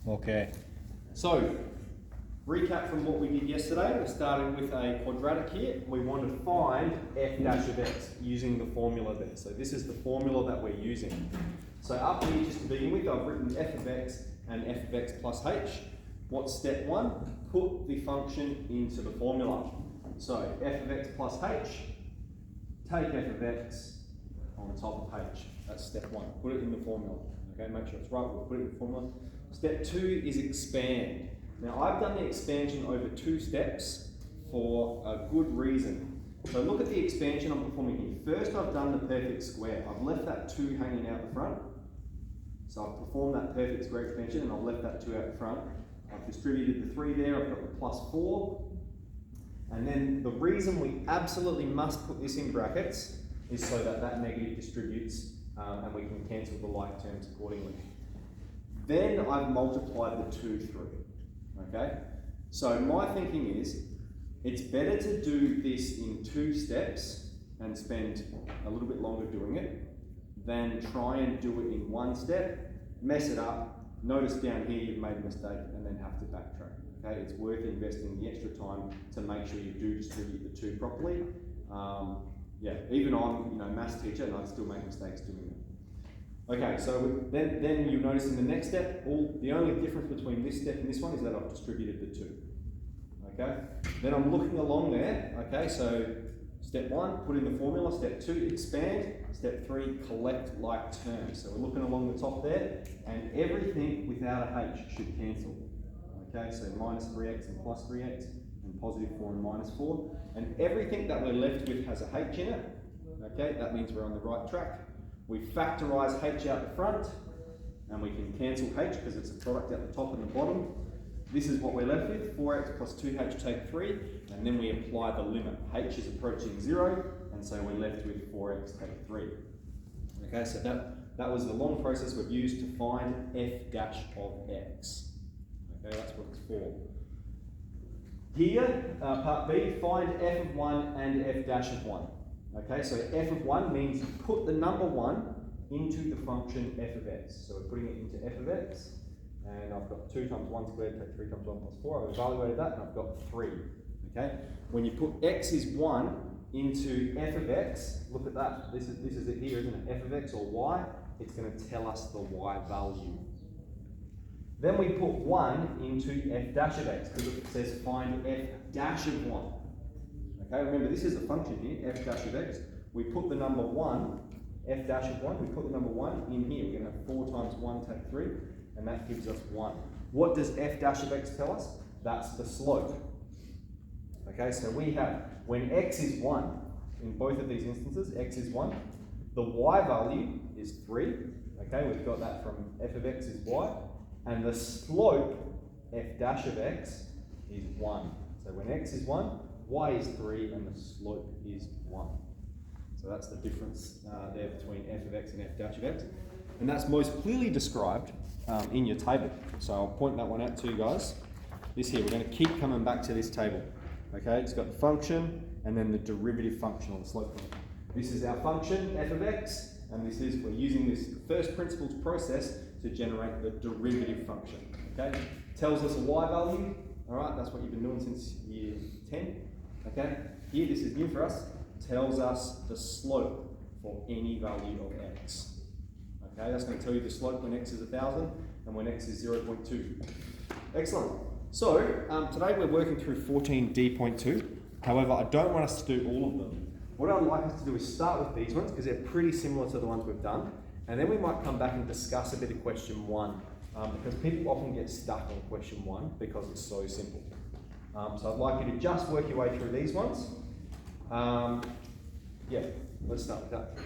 Okay. So, recap from what we did yesterday. We started with a quadratic here. We want to find f dash of x using the formula there. So this is the formula that we're using. So up here, just to begin with, I've written f of x and f of x plus h. What's step one? Put the function into the formula. So f of x plus h, take f of x on top of h. That's step one. Put it in the formula. Okay, make sure it's right. We'll put it in the formula. Step two is expand. Now I've done the expansion over 2 steps for a good reason. So look at the expansion I'm performing here. First I've done the perfect square. I've left that 2 hanging out the front. So I've performed that perfect square expansion and I've left that 2 out the front. I've distributed the 3 there, I've got the plus 4. And then the reason we absolutely must put this in brackets is so that that negative distributes and we can cancel the like terms accordingly. Then I've multiplied the 2 through. Okay, so my thinking is it's better to do this in 2 steps and spend a little bit longer doing it than try and do it in 1 step, mess it up, notice down here you've made a mistake and then have to backtrack. Okay, it's worth investing the extra time to make sure you do distribute the 2 properly. Yeah, even I'm maths teacher and I still make mistakes doing it. Okay, so then you'll notice in the next step, the only difference between this step and this one is that I've distributed the 2. Okay, then I'm looking along there. Okay, so step 1, put in the formula. Step 2, expand. Step 3, collect like terms. So we're looking along the top there, and everything without a h should cancel. Okay, so minus 3x and plus 3x, and positive 4 and minus 4. And everything that we're left with has a h in it. Okay, that means we're on the right track. We factorise h out the front, and we can cancel h because it's a product at the top and the bottom. This is what we're left with, 4x plus 2h take 3, and then we apply the limit. H is approaching 0, and so we're left with 4x take 3. Okay, so that was the long process we've used to find f dash of x. Okay, that's what it's for. Here, part B, find f of 1 and f dash of 1. Okay, so f of 1 means you put the number 1 into the function f of x. So we're putting it into f of x, and I've got 2 times 1 squared, take 3 times 1 plus 4. I've evaluated that, and I've got 3. Okay, when you put x is 1 into f of x, look at that. This is it here, isn't it? F of x or y, it's going to tell us the y value. Then we put 1 into f dash of x, because it says find f dash of 1. Okay, remember this is a function here, f dash of x. We put the number 1, f dash of 1, we put the number 1 in here. We're going to have 4 times 1 take 3, and that gives us 1. What does f dash of x tell us? That's the slope. Okay, so we have, when x is 1, in both of these instances, x is 1, the y value is 3. Okay, we've got that from f of x is y, and the slope, f dash of x, is 1. So when x is 1, y is 3 and the slope is 1. So that's the difference there between f of x and f dash of x. And that's most clearly described in your table. So I'll point that one out to you guys. This here, we're going to keep coming back to this table. Okay, it's got the function and then the derivative function or the slope function. This is our function, f of x, and we're using this first principles process to generate the derivative function. Okay, tells us a y value. All right, that's what you've been doing since year 10. Okay, here this is new for us, tells us the slope for any value of x. Okay, that's going to tell you the slope when x is 1,000 and when x is 0.2. Excellent. So today we're working through 14D.2. However, I don't want us to do all of them. What I'd like us to do is start with these ones because they're pretty similar to the ones we've done, and then we might come back and discuss a bit of question 1 because people often get stuck on question 1 because it's so simple. So I'd like you to just work your way through these ones. Yeah, let's start with that.